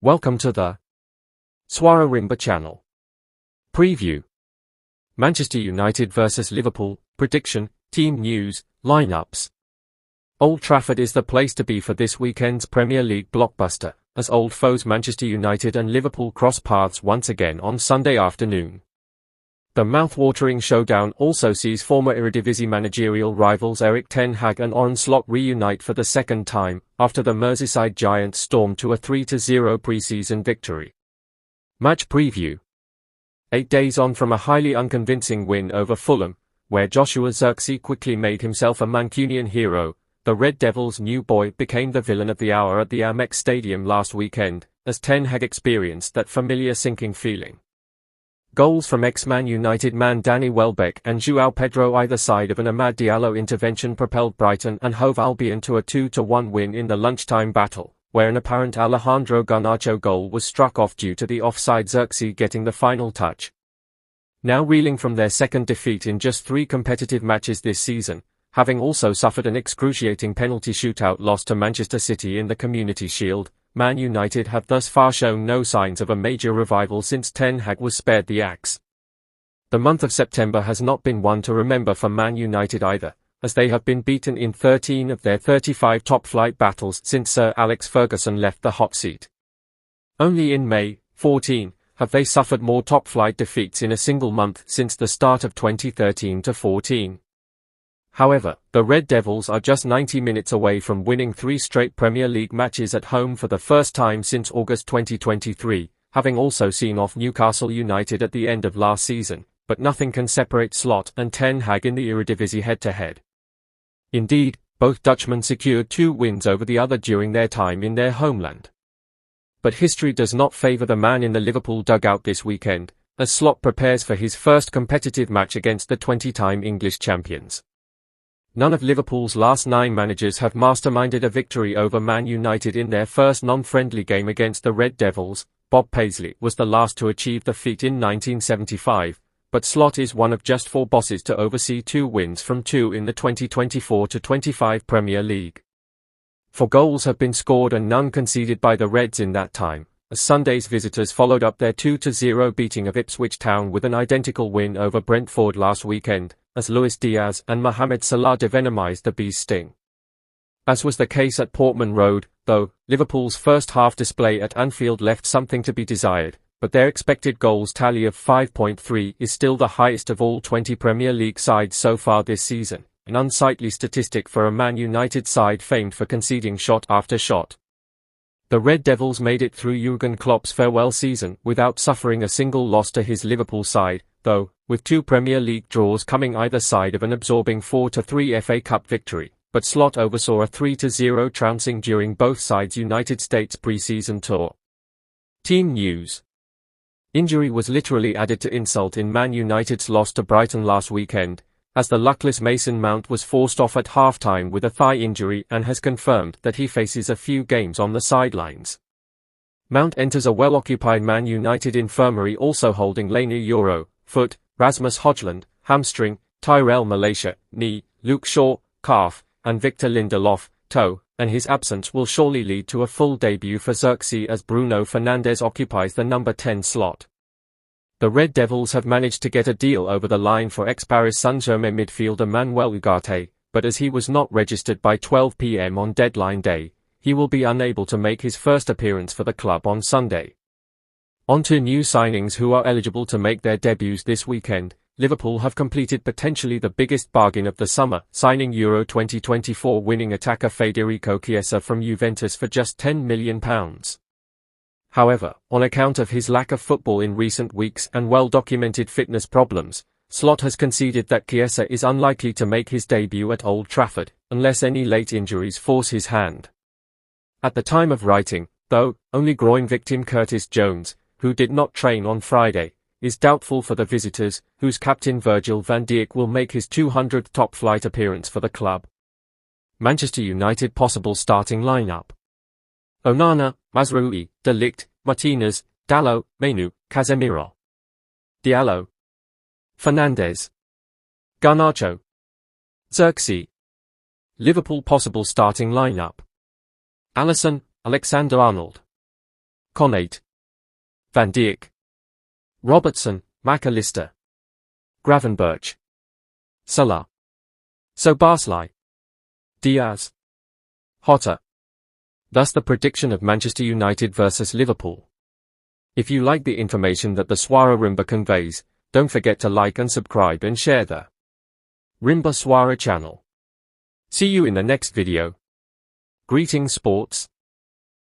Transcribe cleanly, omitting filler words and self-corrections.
Welcome to the Swarorimba channel. Preview. Manchester United vs Liverpool, prediction, team news, lineups. Old Trafford is the place to be for this weekend's Premier League blockbuster, as old foes Manchester United and Liverpool cross paths once again on Sunday afternoon. The mouth-watering showdown also sees former Eredivisie managerial rivals Erik ten Hag and Arne Slot reunite for the second time, after the Merseyside Giants stormed to a 3-0 pre-season victory. Match preview. 8 days on from a highly unconvincing win over Fulham, where Joshua Zirkzee quickly made himself a Mancunian hero, the Red Devils' new boy became the villain of the hour at the Amex Stadium last weekend, as ten Hag experienced that familiar sinking feeling. Goals from ex-Man United man Danny Welbeck and João Pedro either side of an Amad Diallo intervention propelled Brighton and Hove Albion to a 2-1 win in the lunchtime battle, where an apparent Alejandro Garnacho goal was struck off due to the offside, Zirkzee getting the final touch. Now reeling from their second defeat in just 3 competitive matches this season, having also suffered an excruciating penalty shootout loss to Manchester City in the Community Shield, Man United have thus far shown no signs of a major revival since ten Hag was spared the axe. The month of September has not been one to remember for Man United either, as they have been beaten in 13 of their 35 top-flight battles since Sir Alex Ferguson left the hot seat. Only in May, 14, have they suffered more top-flight defeats in a single month since the start of 2013-14. However, the Red Devils are just 90 minutes away from winning 3 straight Premier League matches at home for the first time since August 2023, having also seen off Newcastle United at the end of last season, but nothing can separate Slot and ten Hag in the Eredivisie head-to-head. Indeed, both Dutchmen secured 2 wins over the other during their time in their homeland. But history does not favour the man in the Liverpool dugout this weekend, as Slot prepares for his first competitive match against the 20-time English champions. None of Liverpool's last 9 managers have masterminded a victory over Man United in their first non-friendly game against the Red Devils. Bob Paisley was the last to achieve the feat in 1975, but Slot is one of just 4 bosses to oversee 2 wins from 2 in the 2024-25 Premier League. 4 goals have been scored and none conceded by the Reds in that time, as Sunday's visitors followed up their 2-0 beating of Ipswich Town with an identical win over Brentford last weekend, as Luis Diaz and Mohamed Salah devenomized the Bees' sting. As was the case at Portman Road, though, Liverpool's first half display at Anfield left something to be desired, but their expected goals tally of 5.3 is still the highest of all 20 Premier League sides so far this season, an unsightly statistic for a Man United side famed for conceding shot after shot. The Red Devils made it through Jurgen Klopp's farewell season without suffering a single loss to his Liverpool side, though, with 2 Premier League draws coming either side of an absorbing 4-3 FA Cup victory, but Slot oversaw a 3-0 trouncing during both sides' United States pre-season tour. Team news. Injury was literally added to insult in Man United's loss to Brighton last weekend, as the luckless Mason Mount was forced off at half-time with a thigh injury and has confirmed that he faces a few games on the sidelines. Mount enters a well-occupied Man United infirmary also holding Lena Euro, foot, Rasmus Højlund, hamstring, Tyrell Malaysia, knee, Luke Shaw, calf, and Victor Lindelof, toe, and his absence will surely lead to a full debut for Zirkzee as Bruno Fernandes occupies the number 10 slot. The Red Devils have managed to get a deal over the line for ex-Paris Saint-Germain midfielder Manuel Ugarte, but as he was not registered by 12 p.m. on deadline day, he will be unable to make his first appearance for the club on Sunday. On to new signings who are eligible to make their debuts this weekend. Liverpool have completed potentially the biggest bargain of the summer, signing Euro 2024 winning attacker Federico Chiesa from Juventus for just £10 million. However, on account of his lack of football in recent weeks and well-documented fitness problems, Slot has conceded that Chiesa is unlikely to make his debut at Old Trafford, unless any late injuries force his hand. At the time of writing, though, only groin victim Curtis Jones, who did not train on Friday, is doubtful for the visitors, whose captain Virgil van Dijk will make his 200th top-flight appearance for the club. Manchester United possible starting lineup. Onana, Mazraoui, De Ligt, Martinez, Dalot, Mainoo, Casemiro. Diallo. Fernandes. Garnacho. Zirkzee. Liverpool possible starting lineup. Alisson, Alexander-Arnold. Connate, Van Dijk, Robertson, McAllister, Gravenberch, Salah, Szoboszlai, Diaz, Jota. Thus the prediction of Manchester United versus Liverpool. If you like the information that the Swara Rimba conveys, don't forget to like and subscribe and share the Rimba Swara channel. See you in the next video. Greetings sports.